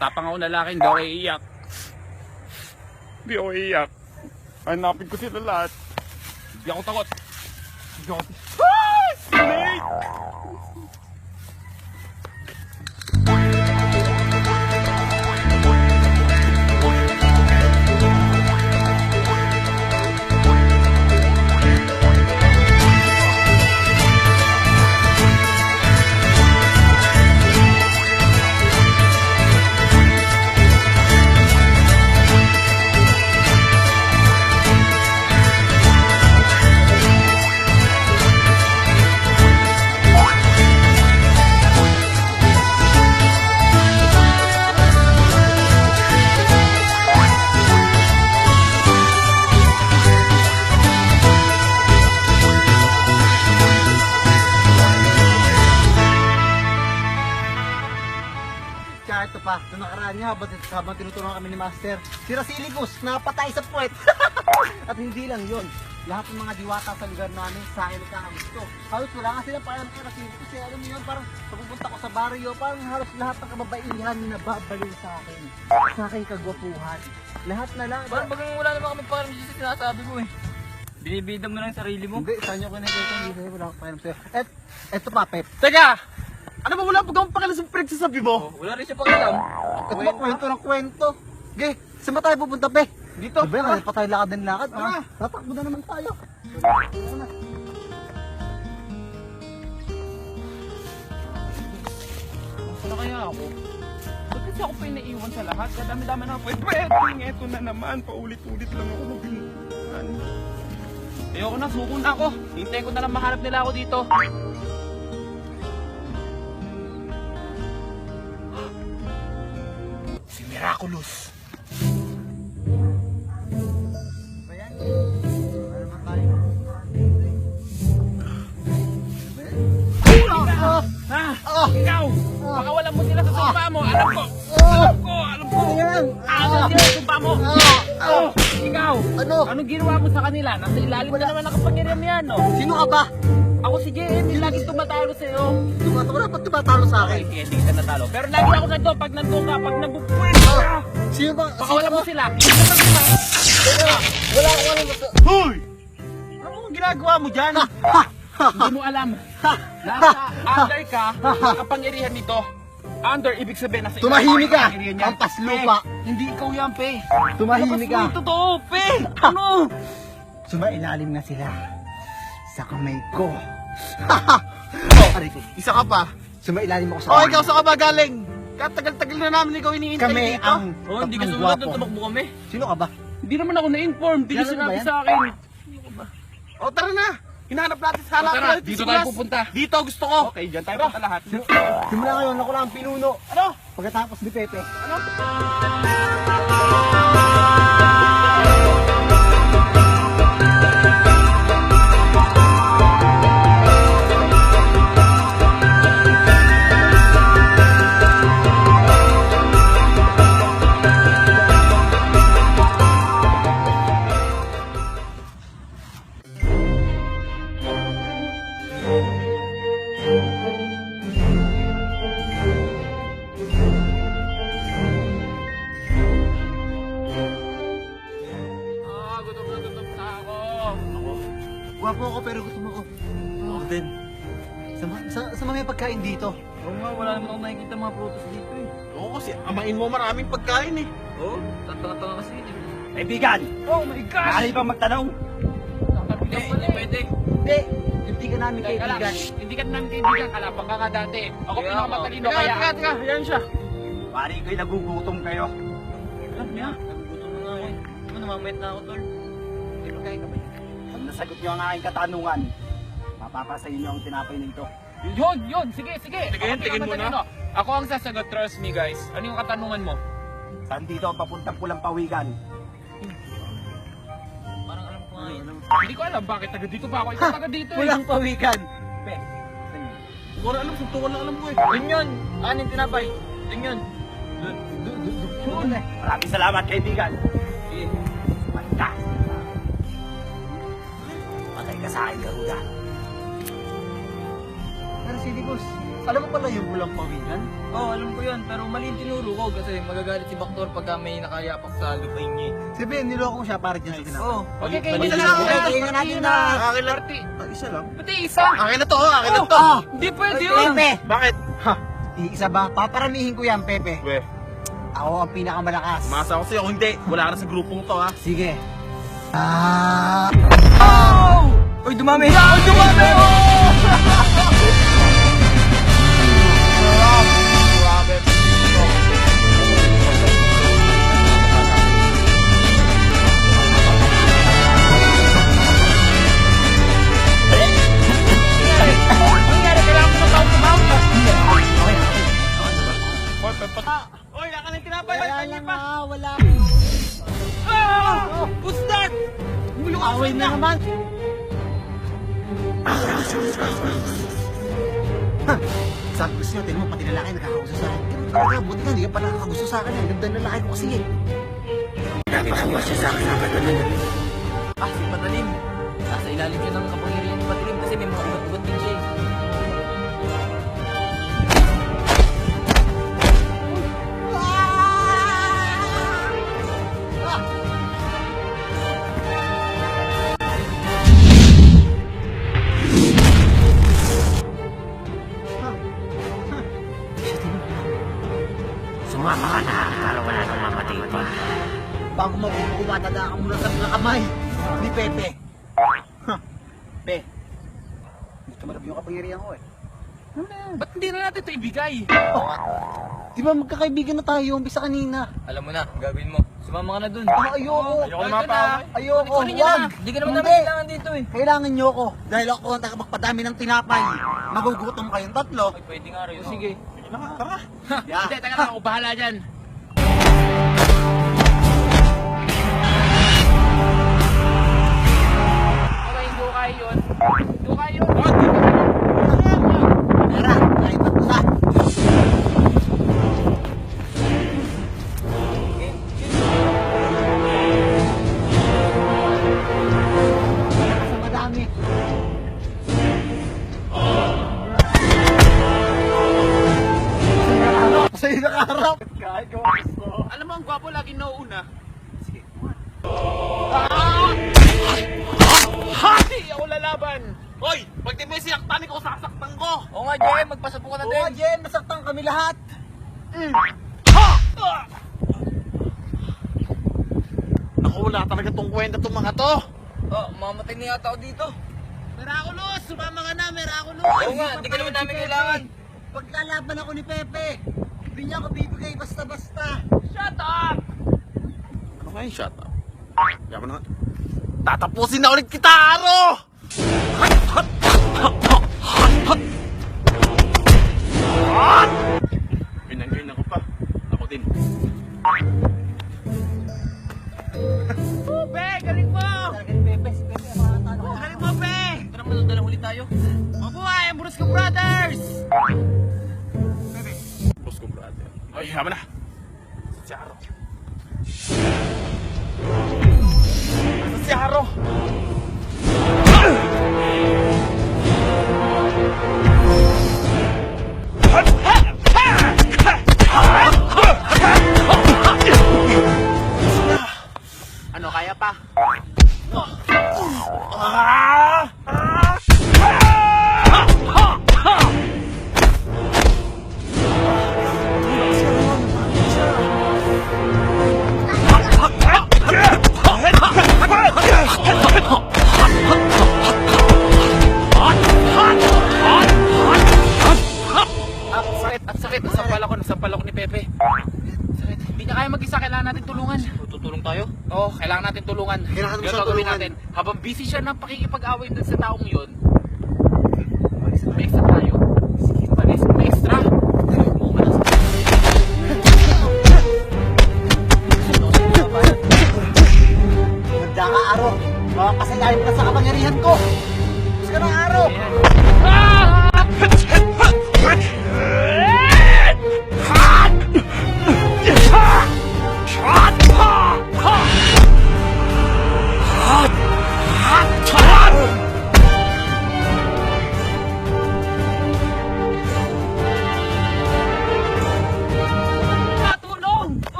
Matapang ako na lalaki, hindi ako iiyak. Hindi ako iiyak. Hanapin ko sila lahat. Hindi ako takot. Hindi ako... Ah! Snake! Ito pa, noong nakaraan niya, habang tinutulungan kami ni Master, si Rasilicus, napatay sa puwet. At hindi lang yun, lahat ng mga diwata sa lugar namin, sa akin nagkakagusto. Halos wala nga silang pakialam kay Rasilicus. Kaya alam mo yun, parang pagpupunta ko sa barrio, parang halos lahat ng kababaihan na babaliw sa akin. Sa aking kagwapuhan. Lahat na lang. Parang bagang wala naman kami pakialam sa sinasabi mo eh. Binibidam mo lang yung sarili mo. Hindi, saan nyo kinakita, hindi wala akong pakialam sa'yo. Eto pa, Pep. Teka! Ano ba wala pag akong pakialam sa pinagsasabi mo? Wala rin siya pakialam. Ito ba kwento ng kwento? Ge, saan ba tayo pupunta, Pe? Dito. Sabi nga, pa tayo lakad ng lakad. Tara. Tatakbo na naman tayo. Saan kaya ako? Ba't kasi ako pa yung naiwan sa lahat? Kadami-dami na ako. Pwedeng, eto na naman. Paulit-ulit lang ako ng binuhan. Ayoko na, suko na ako. Hintayin ko na lang mahanap nila ako dito. Si Miraculous. Ayan. Ano naman tayo? Ha? Ikaw! Baka wala mo sila sa sumpa mo. Alam ko! Alam ko! Ayan. Alam sila sa sumpa mo! Ikaw! Ano? Anong ginawa mo sa kanila? Nasa ilalim na naman ang kapangyarihan yan, no? Sino ka ba? Ako si JM, yung laging tumatalo sa'yo. Dapat tumatalo sa Okay, akin. sige, hindi ka natalo. Pero lagi ako nandun pag nandun ka, pag nabubuhin ka. Sino ba? Baka wala mo sila. Hindi ka sila. Wala akong alam. Hoy! Ano ang ginagawa mo dyan? Hindi mo alam. Nasa under ka, ang kapangyarihan nito. Under, ibig sabihin, nasa Tumahimik ka! kapangyarihan yan. Ampas lupa! Pe, hindi ikaw yan, pe. Tumahimik ka! Labas mo yung totoo, pe. Ano? Sumailalim na sila sa kamay ko. Aray ko. Isa ka pa. Sumailalim ako sa Oh, kamay. ikaw sa ka ba galing? Katagal-tagal na namin ikaw iniintay Kami dito. ang Oh, hindi ka tatlong sumunod gwapo. doon, tumakbo kami. Sino ka ba? Hindi naman ako na-inform. Hindi niyo Ganun ba sinabi yan? sa akin. O, tara na. Hinahanap natin sa halap. Tara, dito tayo pupunta. Dito gusto ko. Okay, dyan tayo punta lahat. Simula ngayon, ako lang ang pinuno. Ano? Pagkatapos ni Pepe. Ano? Gutom na ako. Gwapo ako pero gusto mo ako. Ako din. Sa mga pagkain dito. Oo nga, wala naman akong nakikita mga prutas dito eh. Oo, kasi amain mo maraming pagkain eh. Oo, tanga-tanga kasi eh. Kaibigan! Oh my gosh! Maaari bang magtanong? Hindi, hindi pwede. Hindi, hindi ka namin Kaibigan. kaibigan. Hindi ka namin kaibigan. Kalapang ka nga dati. Ako Kaya pinakamatalino ako. kaya. Teka, yan siya. Pari ko'y nagugutom kayo. Alam niya, nagugutom na nga eh. Ano, namamayat na ako, tol. Hindi pagkain ka ba? Pag nasagot niyo ang aking katanungan, mapapasayin niyo ang tinapay nito. Yun. Sige. Tingin, Ako tingin mo na. pinakamatalino. Ako ang sasagot. Trust me, guys. Ano yung katanungan mo? Saan dito ang papuntang pulang pawikan? Parang alam ko nga yun. Hindi ko alam bakit taga dito pa ako. Ikaw taga dito eh. Walang pawikan. Pe, Hindi ko alam. Suntukan lang alam ko eh. Yun yun! Anin tinapay? Yun yun! Yun eh. maraming salamat kaibigan. Sige. Basta. Patay ka sa akin, Garuda. Pero si Libos, Alam mo pala yung walang pawinan? Oo, alam ko yun. Pero mali yung tinuro ko kasi magagalit si Baktor pagka may nakayapak sa lupain niya. Sabihin, niloko mo siya para dyan sa tinapay. Oo. Okay, kayo Mali na yung lang. tinuro. Okay, kainin natin na. Akin lang. Isa lang. Pati isa. Akin na to, akin na to. Hindi pwede yun. Pepe! Bakit? Iisa ba? Paparamihin ko yan, Pepe. We, Ako ang pinakamalakas. masa ko sa'yo. Kung hindi, wala ka na sa grupong to, ha? Sige. Uy, dumami! Uy, dumami! Oy, akin ang tinapay. Wala lang na, wala. What's that? Away na naman. Sabi gusto nyo, tinan mo, pati lalaki nakakagusto sa akin. Pero talaga, buti nga, hindi ka pa nakakagusto sa akin. Ganda ng lalaki ko kasi eh. Si Patalim. Nasa ilalim siya ng kapangyarihan ni Patalim kasi may mga ugat-ugat din siya. Sumama ka na, para wala nang mamatay pa. Bago makukuha, tadaan mo na sa mga kamay ni Pepe. Pe, hindi ka marami yung kapangyarihan ko eh. Ba't hindi na natin ito ibigay? Di ba magkakaibigan na tayo umpisa kanina? Alam mo na, gagawin mo. Sumama ka na dun. Ayoko. Ayoko na mapaway. Ayoko. Kunin niyo Wag. na. Hindi ka naman Hindi. namin kailangan dito eh. Kailangan nyo ako. Dahil ako ang magpadami ng tinapay. Magugutom kayong tatlo. Ay, pwede nga rin. Sige. Tara. Yeah. Hindi, teka lang ako. Bahala dyan. Okay, hindi ko kaya yun. Hindi ko kaya yun. Tara, kahit na. Sa madami. Sa'yo nakaharap. Kahit ko gusto. Alam mo, ang gwapo lagi nauuna. Sige, Hati! Ako lalaban! Hoy! Pag di mo yung sinaktan ko, sasaktan ko! Oo nga, Jem. Magpasapo ka na Oo, din. Jen, nasaktan kami lahat. Naku, wala talaga tong kwenta tong mga to! Oh, mamatay na yata ako dito. Miraculous! Sumama ka na, Miraculous! Oo nga, hindi ka naman namin kailangan. Pagkalaban ako ni Pepe, hindi niya ako bibigay basta-basta. Shut up! Ano kayo, shut up? Yaman na. Tatapusin na ulit kita, Aro! Pinanggain ako pa. Ako din. Be, galing mo! Talaga ni Pepe, si Pepe, makakatalo ko. Galing mo, Be! Ito naman, dalang ulit tayo. Mabuhay ang Brusco Brothers! Brusco Brothers. Ay, yaman na. Si Aro. Si Aro! Ano, kaya pa? Sakit. Nasampal ako ni Pepe. Sakit. Hindi niya kaya mag-isa. Kailangan natin tulungan. Tutulong tayo? Oo, kailangan natin tulungan. Kailangan mo Ganun siyang gagawin tulungan. natin. Habang busy siya ng pakikipag-away dun sa taong yun, may extra tayo. May extra. Oo, malas. Magda ka, Aro. Makakasayahin ka sa kapangyarihan ko. Gusto ka ng Aro.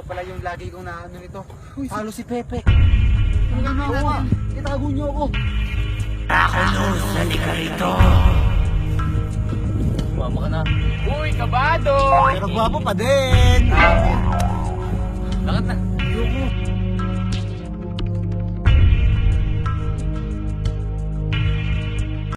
pala yung lagi kong naano nito. Halo si Pepe. Ano gagawin natin? Itago niyo ako. Mama ka na. Uy, kabado! Pero gwapo pa din. Bakit na?